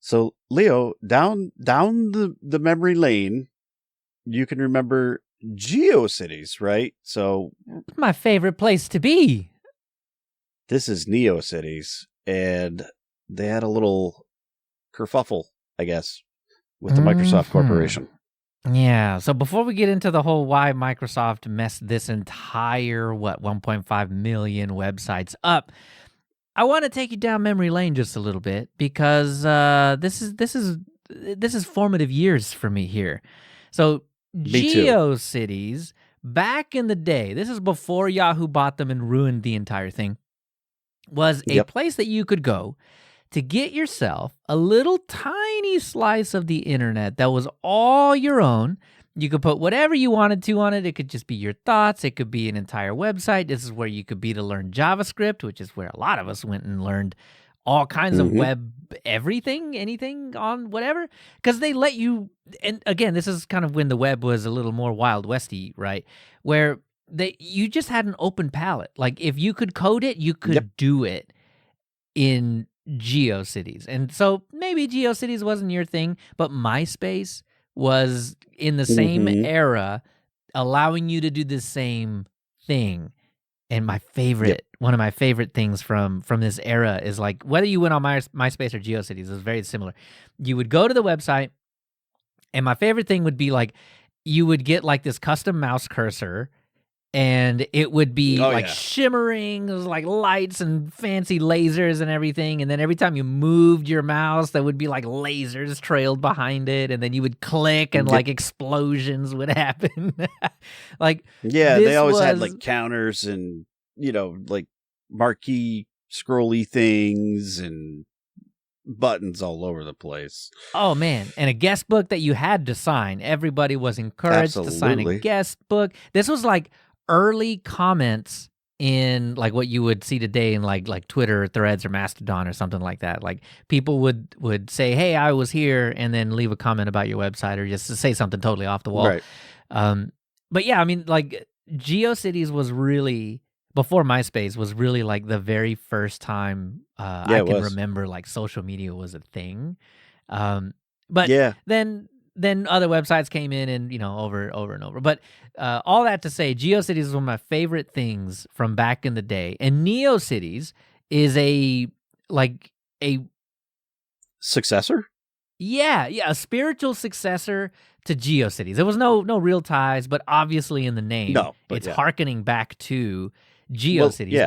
So, Leo, down the memory lane, you can remember GeoCities, right? So, My favorite place to be. this is Neocities, and they had a little kerfuffle, I guess, with the Microsoft Corporation. Yeah. So before we get into the whole why Microsoft messed this entire 1.5 million websites up, I want to take you down memory lane just a little bit because this is formative years for me here. So Me too. GeoCities back in the day, this is before Yahoo bought them and ruined the entire thing, was a place that you could go to get yourself a little tiny slice of the internet that was all your own. You could put whatever you wanted to on it. It could just be your thoughts. It could be an entire website. This is where you could be to learn JavaScript, which is where a lot of us went and learned all kinds of web everything, anything on whatever, because they let you. And again, this is kind of when the web was a little more Wild Westy, right? Where you just had an open palette. Like if you could code it, you could do it in GeoCities. And so maybe GeoCities wasn't your thing, but MySpace was in the same era, allowing you to do the same thing. And my favorite, one of my favorite things from this era is like, whether you went on MySpace or GeoCities, is very similar. You would go to the website, and my favorite thing would be like, you would get like this custom mouse cursor, and it would be shimmering. It was like lights and fancy lasers and everything. And then every time you moved your mouse, there would be like lasers trailed behind it. And then you would click and like explosions would happen. Like, they always had like counters and, like marquee scrolly things and buttons all over the place. Oh man, and a guest book that you had to sign. Everybody was encouraged to sign a guest book. This was like early comments in like what you would see today in like Twitter or Threads or Mastodon or something like that. Like people would say, "Hey, I was here," and then leave a comment about your website or just say something totally off the wall. Right. But yeah, I mean, like GeoCities was really, before MySpace, was really like the very first time I can remember like social media was a thing. But then other websites came in and, over and over. But all that to say, GeoCities is one of my favorite things from back in the day. And Neocities is a successor? Yeah, a spiritual successor to GeoCities. There was no real ties, but obviously in the name, it's hearkening back to GeoCities.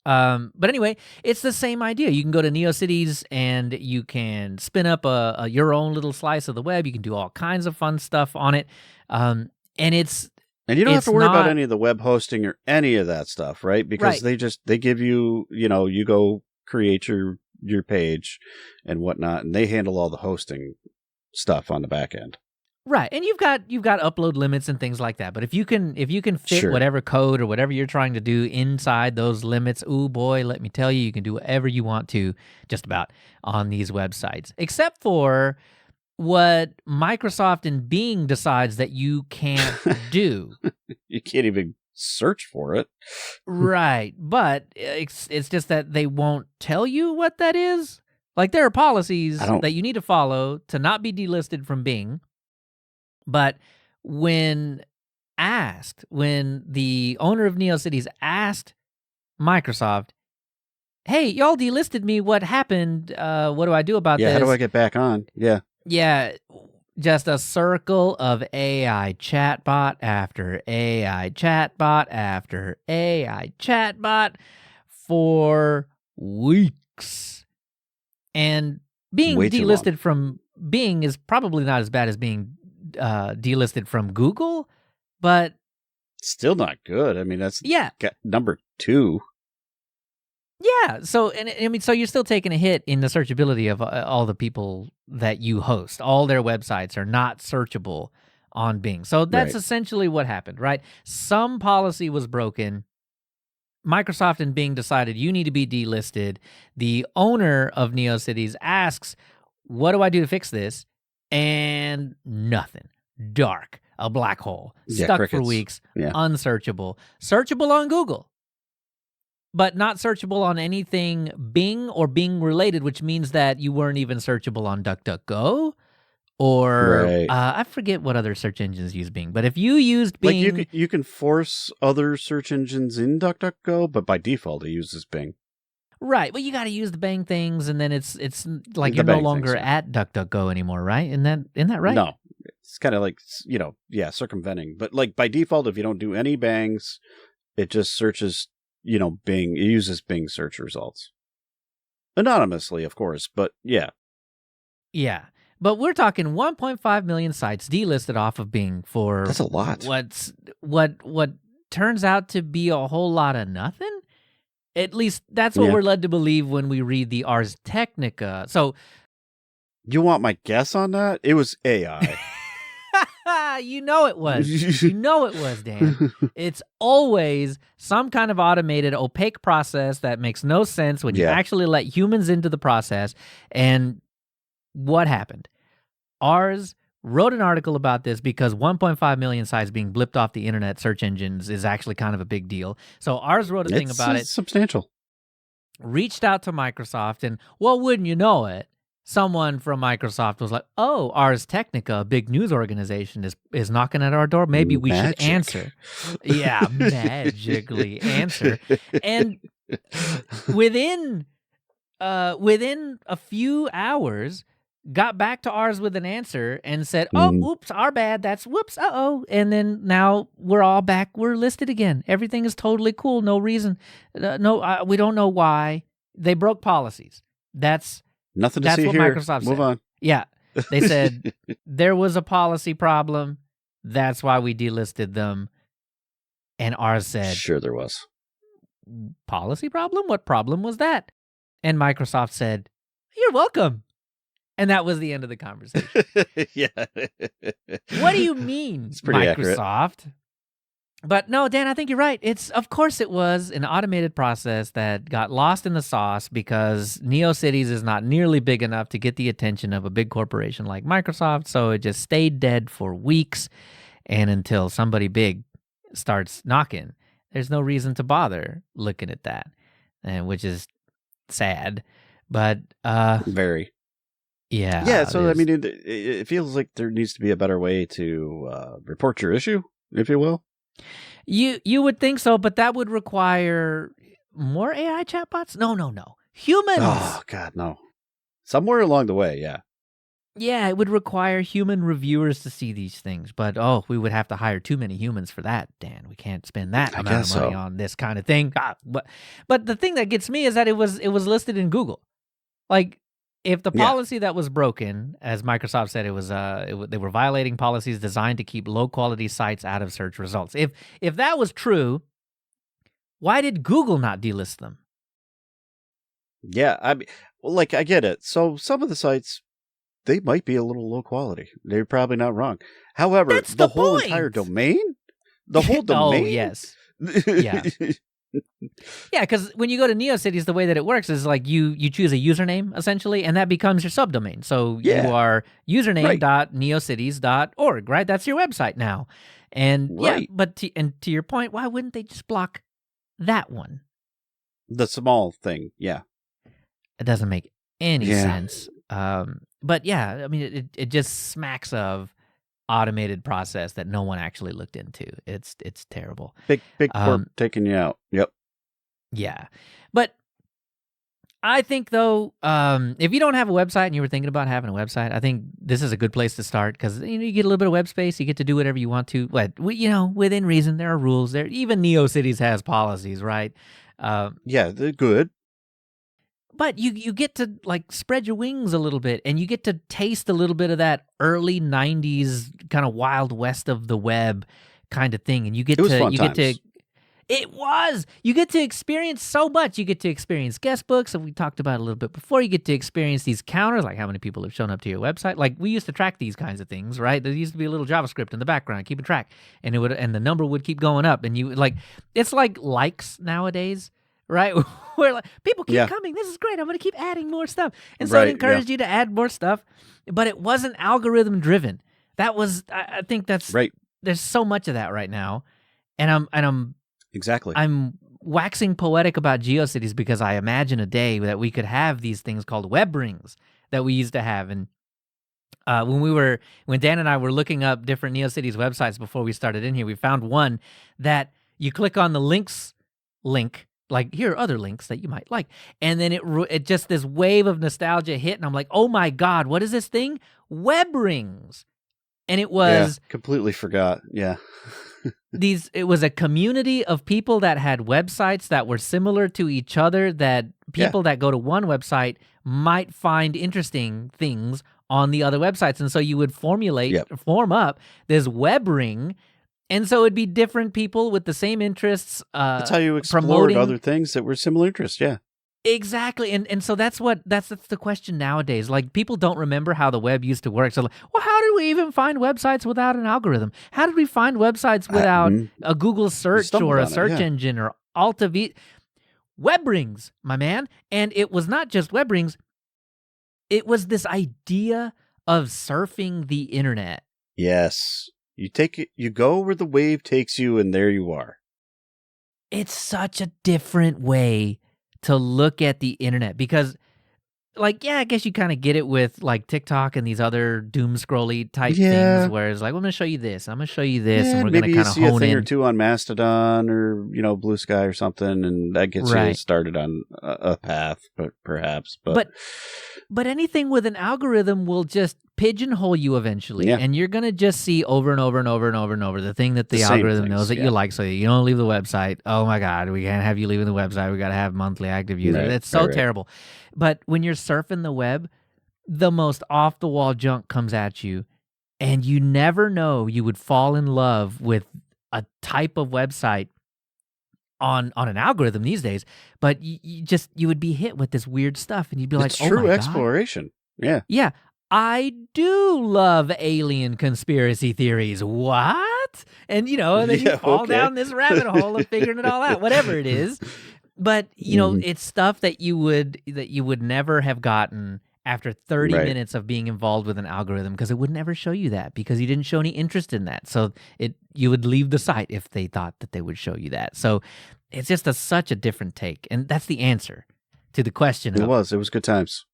But anyway, it's the same idea. You can go to Neocities and you can spin up your own little slice of the web. You can do all kinds of fun stuff on it. And you don't have to worry about any of the web hosting or any of that stuff, right? Because they give you, you go create your page and whatnot, and they handle all the hosting stuff on the back end. Right, and you've got upload limits and things like that. But if you can fit whatever code or whatever you're trying to do inside those limits, ooh boy, let me tell you, you can do whatever you want to just about on these websites, except for what Microsoft and Bing decides that you can't do. You can't even search for it. Right, but it's just that they won't tell you what that is. Like there are policies that you need to follow to not be delisted from Bing. But when the owner of Neocities asked Microsoft, "Hey, y'all delisted me. What happened? What do I do about this? How do I get back on?" Yeah, just a circle of AI chatbot after AI chatbot after AI chatbot for weeks. And being delisted from Bing is probably not as bad as being delisted from Google, but still not good. I mean, that's number 2. Yeah. So, and I mean, so you're still taking a hit in the searchability of all the people that you host. All their websites are not searchable on Bing. So that's essentially what happened, right? Some policy was broken. Microsoft and Bing decided you need to be delisted. The owner of Neocities asks, "What do I do to fix this?" And nothing. Dark. A black hole. Stuck for weeks. Unsearchable. Searchable on Google. but not searchable on anything Bing or Bing related, which means that you weren't even searchable on DuckDuckGo. Or Right. I forget what other search engines use Bing, but if you used Bing, like you can force other search engines in DuckDuckGo, but by default it uses Bing. Right. Well, you got to use the Bang things, and then it's like you're no longer at DuckDuckGo anymore, right? Isn't that right? No, it's kind of like circumventing. But like by default, if you don't do any bangs, it just searches Bing. It uses Bing search results anonymously, of course. But yeah. But we're talking 1.5 million sites delisted off of Bing for that's a lot. What turns out to be a whole lot of nothing. At least that's what we're led to believe when we read the Ars Technica. So, you want my guess on that? It was AI. You know it was. You know it was, Dan. It's always some kind of automated, opaque process that makes no sense when you actually let humans into the process. And what happened? Ars wrote an article about this because 1.5 million sites being blipped off the internet search engines is actually kind of a big deal. So Ars wrote a thing about it. It's substantial. Reached out to Microsoft, and well, wouldn't you know it, someone from Microsoft was like, "Oh, Ars Technica, a big news organization, is knocking at our door. Maybe we should answer." Yeah, magically answer. And within a few hours, got back to Ars with an answer and said, "Oh, whoops, our bad. That's whoops, uh-oh." And then now we're all back. We're listed again. Everything is totally cool. No reason. We don't know why. They broke policies. That's nothing to see what here. Microsoft Move said. on. Yeah. They said there was a policy problem. That's why we delisted them. And Ars said, "Sure there was. Policy problem? What problem was that?" And Microsoft said, "You're welcome." And that was the end of the conversation. Yeah. What do you mean, it's pretty Microsoft? Accurate. But no, Dan, I think you're right. Of course it was an automated process that got lost in the sauce because Neocities is not nearly big enough to get the attention of a big corporation like Microsoft, so it just stayed dead for weeks, and until somebody big starts knocking, there's no reason to bother looking at that, which is sad. But very. Yeah. So I mean, it feels like there needs to be a better way to report your issue, if you will. You would think so, but that would require more AI chatbots? No. Humans. Oh God, no. Somewhere along the way, yeah. Yeah, it would require human reviewers to see these things, but we would have to hire too many humans for that, Dan. We can't spend that amount of money on this kind of thing. But the thing that gets me is that it was listed in Google. Like, if the policy that was broken, as Microsoft said, they were violating policies designed to keep low-quality sites out of search results. If that was true, why did Google not delist them? Yeah, I mean, I get it. So some of the sites, they might be a little low quality. They're probably not wrong. However, the whole entire domain? The whole domain? Oh, yes. Yeah. Yeah, because when you go to Neocities, the way that it works is like you choose a username, essentially, and that becomes your subdomain. So you are username.neocities.org, right? That's your website now. And but to your point, why wouldn't they just block that one? The small thing, yeah. It doesn't make any sense. But yeah, I mean, it just smacks of automated process that no one actually looked into. It's terrible. Big corp taking you out. Yep. Yeah. But I think though, if you don't have a website and you were thinking about having a website, I think this is a good place to start because you get a little bit of web space, you get to do whatever you want to. But within reason, there are rules. There even Neocities has policies, right? Yeah, they're good. But you get to like spread your wings a little bit, and you get to taste a little bit of that early '90s kind of Wild West of the web kind of thing, and you get to experience so much. You get to experience guest books, and we talked about it a little bit before. You get to experience these counters, like how many people have shown up to your website. Like we used to track these kinds of things, right? There used to be a little JavaScript in the background keeping track, and the number would keep going up, and it's like likes nowadays. Right? Where like, people keep coming. This is great. I'm going to keep adding more stuff. And so it encouraged you to add more stuff, but it wasn't algorithm driven. That was, I think that's right. There's so much of that right now. And I'm exactly. I'm waxing poetic about GeoCities because I imagine a day that we could have these things called web rings that we used to have. And when Dan and I were looking up different Neocities websites before we started in here, we found one that you click on the links link, like here are other links that you might like, and then it just this wave of nostalgia hit, and I'm like, oh my God, what is this thing? Web rings. And it was completely forgot. Yeah. It was a community of people that had websites that were similar to each other, that people that go to one website might find interesting things on the other websites. And so you would form up this web ring. And so it'd be different people with the same interests. That's how you explored other things that were similar interests. Yeah. Exactly. And so that's the question nowadays. Like, people don't remember how the web used to work. So, like, well, how did we even find websites without an algorithm? How did we find websites without a Google search or a search engine or Alta V? Web rings, my man. And it was not just web rings. It was this idea of surfing the internet. Yes. You go where the wave takes you, and there you are. It's such a different way to look at the internet because, like, I guess you kind of get it with like TikTok and these other doom scrolly type things where it's like, well, I'm going to show you this, I'm going to show you this, and we're going to kind of hone in. Maybe you see a thing or two on Mastodon or, Blue Sky or something, and that gets you started on a path, But anything with an algorithm will just pigeonhole you eventually, and you're going to just see over and over and over and over and over the thing that the algorithm knows that you like, so you don't leave the website. Oh my God, we can't have you leaving the website. We got to have monthly active users. It's so terrible. But when you're surfing the web, the most off-the-wall junk comes at you, and you never know you would fall in love with a type of website on an algorithm these days, but you would be hit with this weird stuff, and you'd be like, "It's true exploration." Yeah. I do love alien conspiracy theories. What? And and then you fall down this rabbit hole of figuring it all out, whatever it is. But it's stuff that you would never have gotten after 30 minutes of being involved with an algorithm, because it would never show you that, because you didn't show any interest in that. So you would leave the site if they thought that they would show you that. So it's just such a different take. And that's the answer to the question. It was good times.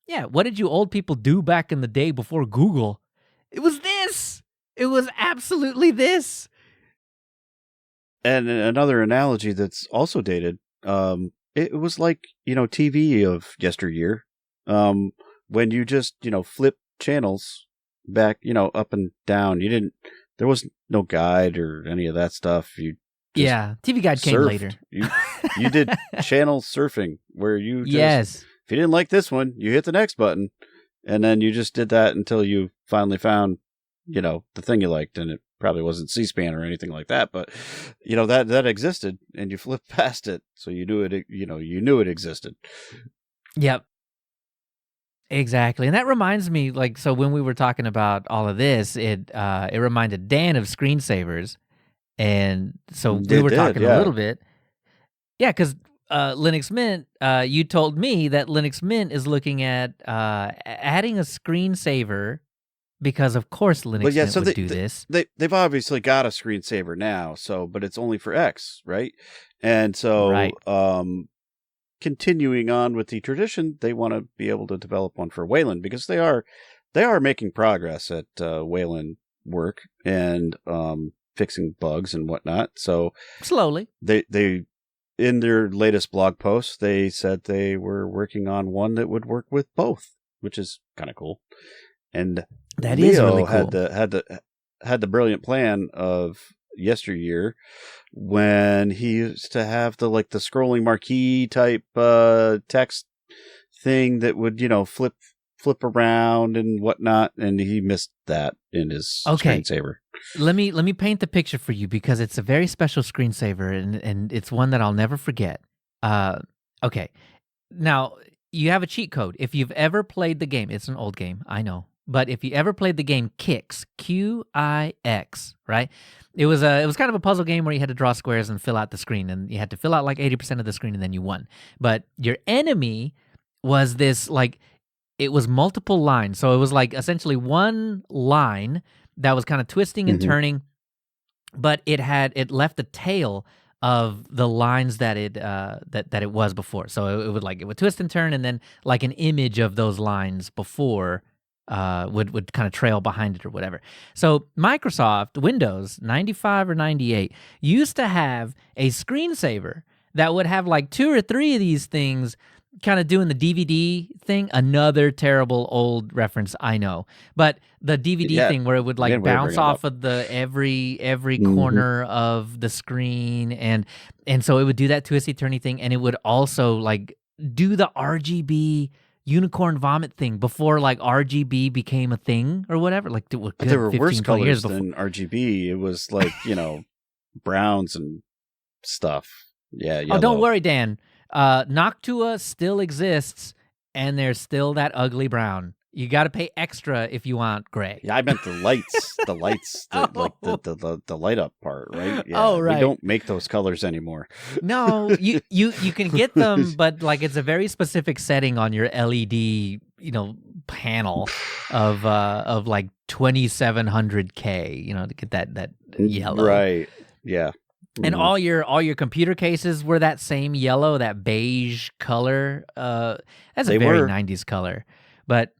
Yeah. What did you old people do back in the day before Google? It was this. It was absolutely this. And another analogy that's also dated, it was like, TV of yesteryear. When you just, flip channels back, up and down, there was no guide or any of that stuff. TV guide came later. You did channel surfing, where you just, if you didn't like this one, you hit the next button, and then you just did that until you finally found, the thing you liked, and it probably wasn't C-SPAN or anything like that, but that existed, and you flipped past it, so you knew it. You knew it existed. Yep. Exactly. And that reminds me, so when we were talking about all of this, it reminded Dan of screensavers. And so we were talking a little bit. Yeah, because Linux Mint, you told me that Linux Mint is looking at adding a screensaver, because of course Linux Mint would do this. They've obviously got a screensaver now, but it's only for X, right? And so continuing on with the tradition, they want to be able to develop one for Wayland, because they are making progress at Wayland work and fixing bugs and whatnot. So slowly, they in their latest blog post, they said they were working on one that would work with both, which is kind of cool. And that Leo is really cool. had the brilliant plan of yesteryear, when he used to have the scrolling marquee type text thing that would flip around and whatnot, and he missed that in his screensaver. Let me paint the picture for you, because it's a very special screensaver, and it's one that I'll never forget. Okay, now you have a cheat code. If you've ever played the game, it's an old game, I know. But if you ever played the game Qix, Qix, right? It was kind of a puzzle game where you had to draw squares and fill out the screen, and you had to fill out 80% of the screen, and then you won. But your enemy was this it was multiple lines, so it was essentially one line that was kind of twisting and turning, but it left a tail of the lines that it that it was before. So it would twist and turn, and then like an image of those lines before would kind of trail behind it or whatever. So Microsoft Windows 95 or 98 used to have a screensaver that would have like 2 or 3 of these things kind of doing the DVD thing. Another terrible old reference, I know. But the DVD thing where it would like bounce off of the every corner of the screen, and so it would do that twisty-turny thing, and it would also like do the RGB unicorn vomit thing before like RGB became a thing or whatever. Like there were worse colors than RGB. It was like, browns and stuff. Yeah. Yellow. Oh, don't worry, Dan. Noctua still exists, and there's still that ugly brown. You got to pay extra if you want gray. Yeah, I meant the lights, like the light up part, right? Yeah, oh, right. We don't make those colors anymore. No, you can get them, but like it's a very specific setting on your LED, panel of like 2700K, to get that yellow. Right. Yeah. And all your computer cases were that same yellow, that beige color. That's a very 90s color. But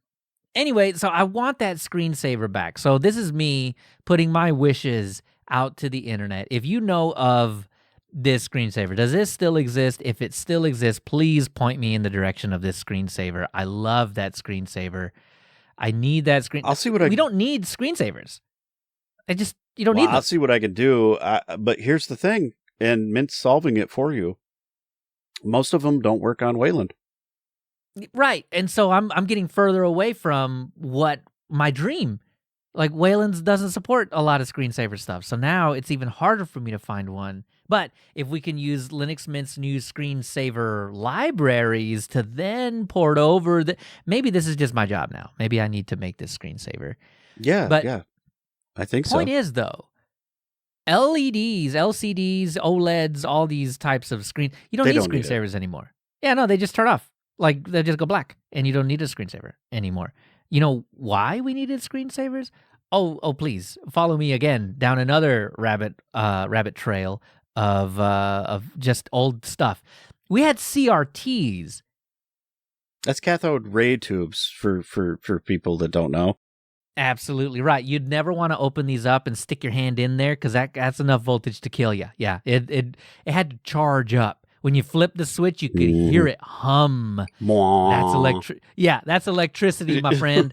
anyway, so I want that screensaver back. So this is me putting my wishes out to the internet. If you know of this screensaver, does this still exist? If it still exists, please point me in the direction of this screensaver. I love that screensaver. I need that screen. I'll see We don't need screensavers. You don't need them. I'll see what I can do. But here's the thing, and Mint's solving it for you. Most of them don't work on Wayland. Right. And so I'm getting further away from what my dream. Like Wayland doesn't support a lot of screensaver stuff. So now it's even harder for me to find one. But if we can use Linux Mint's new screensaver libraries to then port over, maybe this is just my job now. Maybe I need to make this screensaver. Yeah, yeah. I think so. Point is, though, LEDs, LCDs, OLEDs, all these types of screens, you don't need screensavers anymore. Yeah, no, they just turn off. Like, they just go black, and you don't need a screensaver anymore. You know why we needed screensavers? Oh, please, follow me again down another rabbit trail of just old stuff. We had CRTs. That's cathode ray tubes for people that don't know. Absolutely right. You'd never want to open these up and stick your hand in there because that's enough voltage to kill you. Yeah, it had to charge up. When you flip the switch, you could hear it hum. That's electricity, my friend.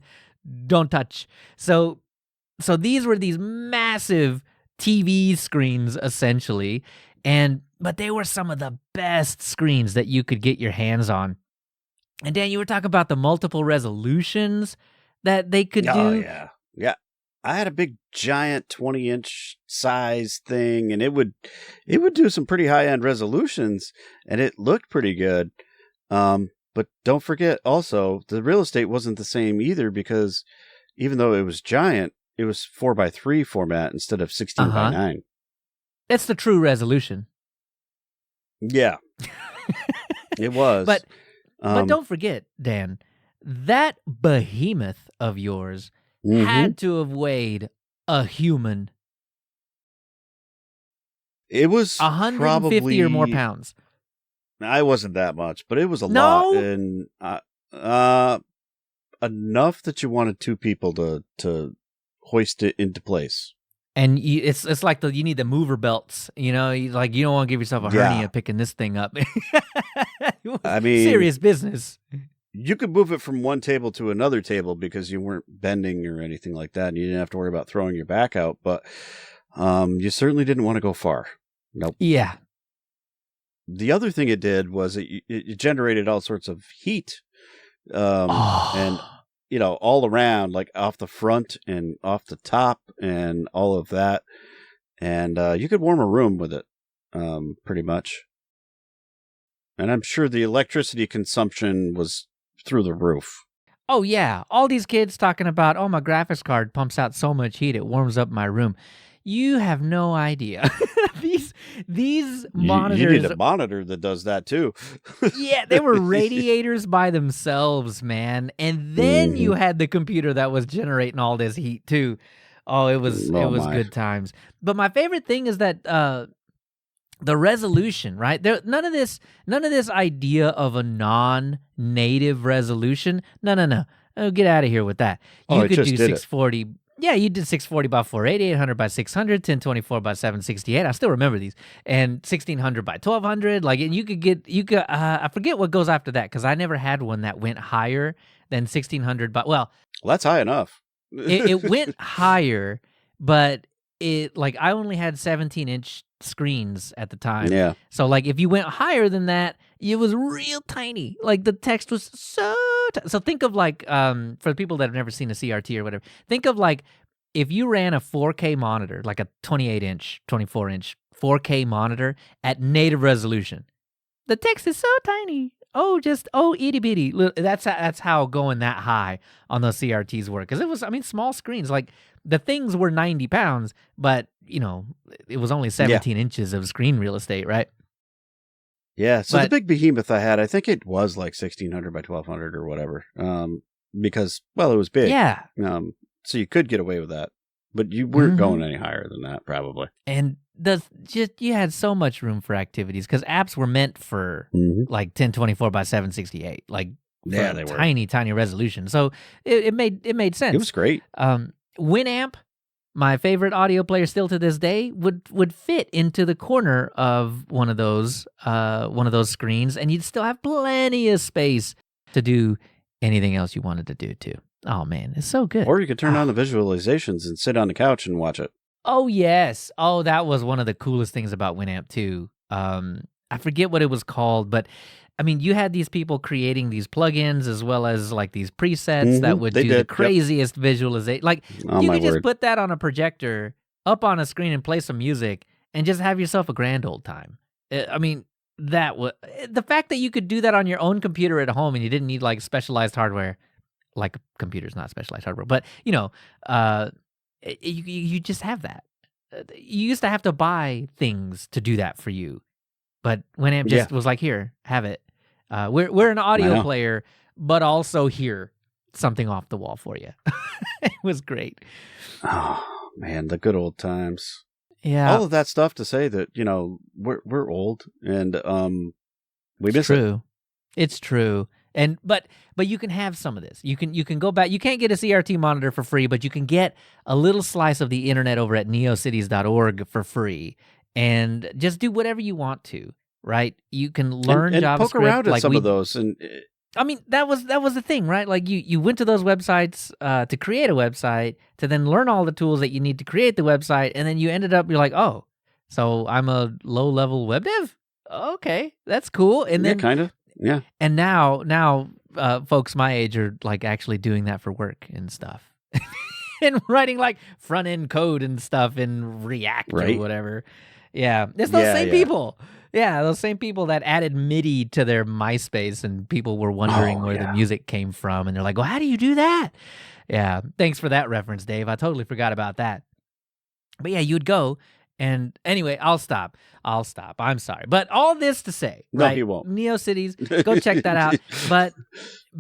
Don't touch. So these were these massive TV screens essentially, but they were some of the best screens that you could get your hands on. And Dan, you were talking about the multiple resolutions that they could do. Oh, yeah. I had a big, giant 20-inch size thing, and it would do some pretty high-end resolutions, and it looked pretty good. But don't forget, also, the real estate wasn't the same either, because even though it was giant, it was 4:3 format instead of 16:9. That's the true resolution. Yeah, it was. But don't forget, Dan, that behemoth of yours had to have weighed a human. It was 150 or more pounds. I wasn't that much, but it was a lot, and enough that you wanted 2 people to hoist it into place. And it's like you need the mover belts, you don't want to give yourself a hernia picking this thing up. I mean, serious business. You could move it from one table to another table because you weren't bending or anything like that, and you didn't have to worry about throwing your back out, but you certainly didn't want to go far. Nope. Yeah. The other thing it did was it generated all sorts of heat, and all around, like off the front and off the top and all of that, and you could warm a room with it, pretty much. And I'm sure the electricity consumption was through the roof. Oh, yeah. All these kids talking about, my graphics card pumps out so much heat, it warms up my room. You have no idea. These monitors... You need a monitor that does that, too. Yeah, they were radiators by themselves, man. And then you had the computer that was generating all this heat, too. Oh, it was good times. But my favorite thing is that the resolution, right? None of this idea of a non-native resolution. No. Oh, get out of here with that. You could do 640. Yeah, you did 640 by 480, 800 by 600, 1024 by 768. I still remember these. And 1600 by 1200. Like, and you could, I forget what goes after that because I never had one that went higher than 1600 by, well, that's high enough. it went higher, but I only had 17-inch screens at the time. Yeah. So like if you went higher than that, it was real tiny. Like the text was so so think of like for the people that have never seen a CRT or whatever, think of like if you ran a 4K monitor, like a 28-inch, 24-inch 4K monitor at native resolution. The text is so tiny. Itty bitty. That's how going that high on those CRTs work. Because it was, small screens. Like the things were 90 pounds, but it was only 17 inches of screen real estate, right? Yeah. So the big behemoth I had, I think it was like 1600 by 1200 or whatever. Because it was big. Yeah. So you could get away with that, but you weren't going any higher than that, probably. And you had so much room for activities because apps were meant for like 1024 by 768, like they were tiny resolution. So it made sense. It was great. Winamp, my favorite audio player still to this day, would fit into the corner of one of those screens, and you'd still have plenty of space to do anything else you wanted to do too. Oh man, it's so good. Or you could turn on the visualizations and sit on the couch and watch it. Oh, yes. Oh, that was one of the coolest things about Winamp, too. I forget what it was called, but, you had these people creating these plugins as well as, like, these presets that would do the craziest visualization. Like, you could just put that on a projector, up on a screen, and play some music, and just have yourself a grand old time. That was... The fact that you could do that on your own computer at home and you didn't need, like, specialized hardware, like, a computer's not specialized hardware, but, you just have that. You used to have to buy things to do that for you, but Winamp just was like, "Here, have it. We're an audio player, but also here, something off the wall for you." It was great. Oh man, the good old times. Yeah, all of that stuff to say that we're old and we miss it. It's true. And but you can have some of this. You can go back. You can't get a CRT monitor for free, but you can get a little slice of the internet over at neocities.org for free, and just do whatever you want to. Right? You can learn and JavaScript. Poke around at some of those, and that was the thing, right? Like you went to those websites to create a website, to then learn all the tools that you need to create the website, and then you're like, oh, so I'm a low level web dev. Okay, that's cool. And then kind of. Yeah. And now folks my age are like actually doing that for work and stuff. And writing like front end code and stuff in React or whatever. Yeah. It's those same people. Yeah, those same people that added MIDI to their MySpace and people were wondering where the music came from. And they're like, well, how do you do that? Yeah. Thanks for that reference, Dave. I totally forgot about that. But yeah, you'd go. And anyway, I'll stop. I'm sorry. But all this to say, no, right? You won't. Neocities, go check that out. But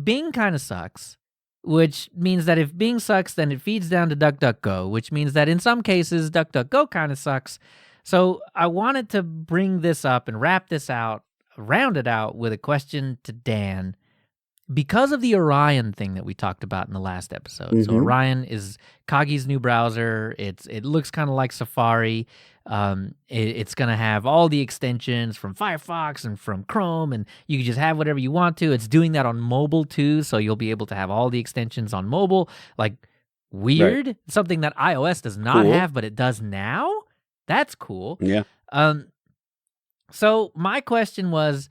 Bing kind of sucks, which means that if Bing sucks, then it feeds down to DuckDuckGo, which means that in some cases, DuckDuckGo kind of sucks. So I wanted to bring this up and wrap this out, round it out with a question to Dan. Because of the Orion thing that we talked about in the last episode. So Orion is Kagi's new browser. It looks kind of like Safari. It's going to have all the extensions from Firefox and from Chrome, and you can just have whatever you want to. It's doing that on mobile too, so you'll be able to have all the extensions on mobile. Like, weird. Right. Something that iOS does not have, but it does now? That's cool. Yeah. So my question was,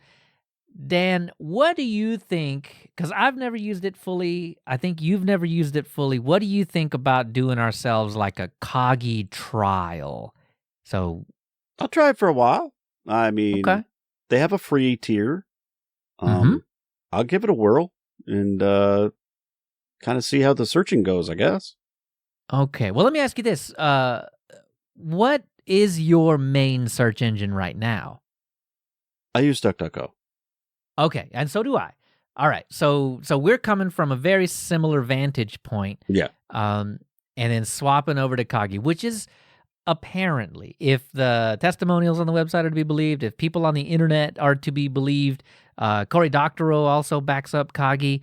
Dan, what do you think? Because I've never used it fully. I think you've never used it fully. What do you think about doing ourselves like a Kagi trial? So I'll try it for a while. They have a free tier. I'll give it a whirl and kind of see how the searching goes, I guess. Okay. Well, let me ask you this. What is your main search engine right now? I use DuckDuckGo. Okay, and so do I. All right, so we're coming from a very similar vantage point. Yeah. And then swapping over to Kagi, which is, apparently, if the testimonials on the website are to be believed, if people on the internet are to be believed, Cory Doctorow also backs up Kagi.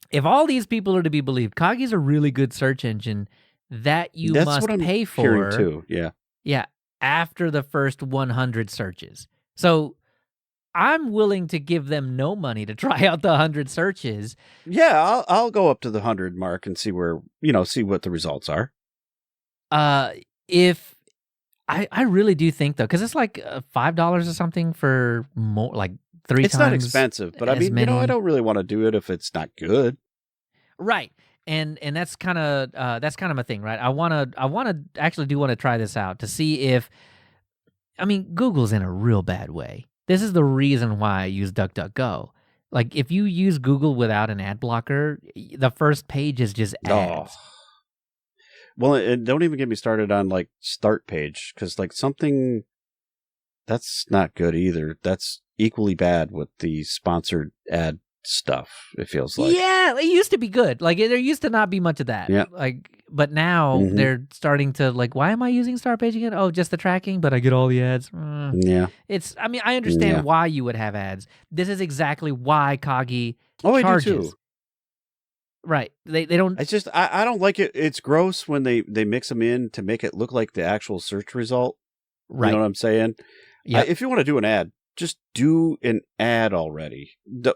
If all these people are to be believed, Kagi's a really good search engine that you must pay for. Too. Yeah. Yeah, after the first 100 searches. So I'm willing to give them no money to try out the 100 searches. Yeah, I'll go up to the 100 mark and see where, see what the results are. If I really do think though, because it's like $5 or something for more, like 3 times. It's not expensive, but I mean, I don't really want to do it if it's not good. Right. And that's kind of my thing, right? I want to try this out to see if, I mean, Google's in a real bad way. This is the reason why I use DuckDuckGo. Like, if you use Google without an ad blocker, the first page is just ads. Oh. Well, and don't even get me started on, like, start page, because, like, something that's not good either. That's equally bad with the sponsored ad stuff, it feels like. Yeah, it used to be good. Like, there used to not be much of that. Yeah. Like, but now they're starting to, like, why am I using start page again? Oh, just the tracking, but I get all the ads. Yeah. I mean, I understand why you would have ads. This is exactly why Kagi charges. I do too. Right. They don't. It's just, I don't like it. It's gross when they mix them in to make it look like the actual search result. Right. You know what I'm saying? Yeah. If you want to do an ad, just do an ad already.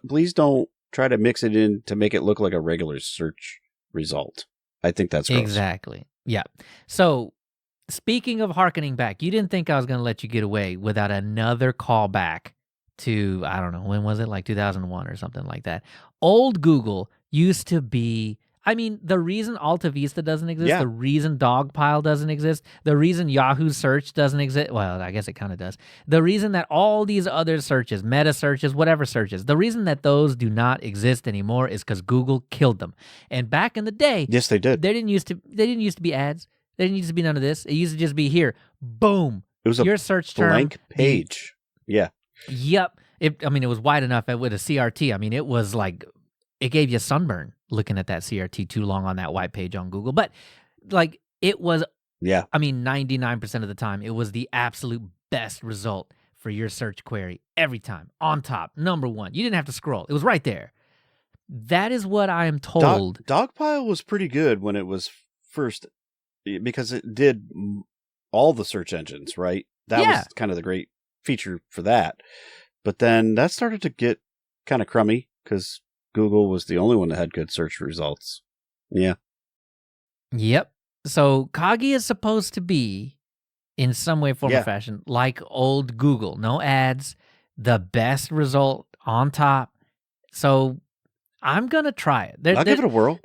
Please don't try to mix it in to make it look like a regular search result. I think that's gross. Exactly. Yeah. So, speaking of hearkening back, you didn't think I was going to let you get away without another callback to, I don't know, when was it? Like 2001 or something like that. Old Google used to be, I mean, the reason Alta Vista doesn't exist, the reason Dogpile doesn't exist, the reason Yahoo Search doesn't exist, well, I guess it kind of does. The reason that all these other searches, meta searches, whatever searches, the reason that those do not exist anymore is because Google killed them. And back in the day, yes, they did. They didn't used to be ads. There didn't used to be none of this. It used to just be here. Boom. It was your search term, blank page. Yeah. Yep. It was wide enough with a CRT. I mean, it was like, it gave you sunburn looking at that CRT too long on that white page on Google. But like, it was, 99% of the time, it was the absolute best result for your search query every time. On top, number one. You didn't have to scroll. It was right there. That is what I am told. Dogpile was pretty good when it was first, because it did all the search engines, right? That was kind of the great feature for that. But then that started to get kind of crummy because Google was the only one that had good search results. Yeah. Yep. So Kagi is supposed to be, in some way, form, or fashion, like old Google. No ads, the best result on top. So I'm going to try it. I'll give it a whirl.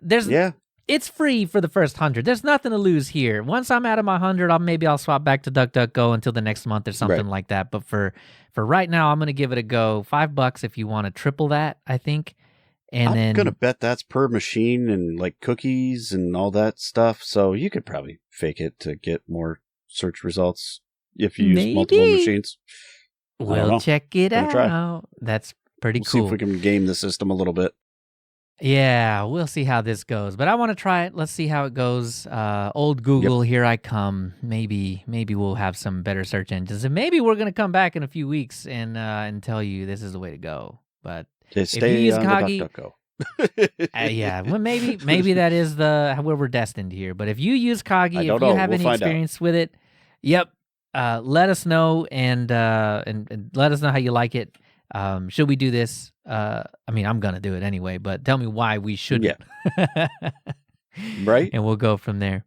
It's free for the first 100. There's nothing to lose here. Once I'm out of my 100, maybe I'll swap back to DuckDuckGo until the next month or something like that. But for right now, I'm going to give it a go. $5 if you want to triple that, I think. And I'm going to bet that's per machine and like cookies and all that stuff. So you could probably fake it to get more search results if you use multiple machines. We'll check it out. Try. That's pretty cool. See if we can game the system a little bit. Yeah, we'll see how this goes. But I want to try it. Let's see how it goes. Old Google, here I come. Maybe we'll have some better search engines. And maybe we're going to come back in a few weeks and tell you this is the way to go. But if you use Kagi, well, maybe that is where we're destined here. But if you use Kagi, if you have any experience with it, let us know and let us know how you like it. Should we do this? I'm going to do it anyway, but tell me why we shouldn't. Right. And we'll go from there.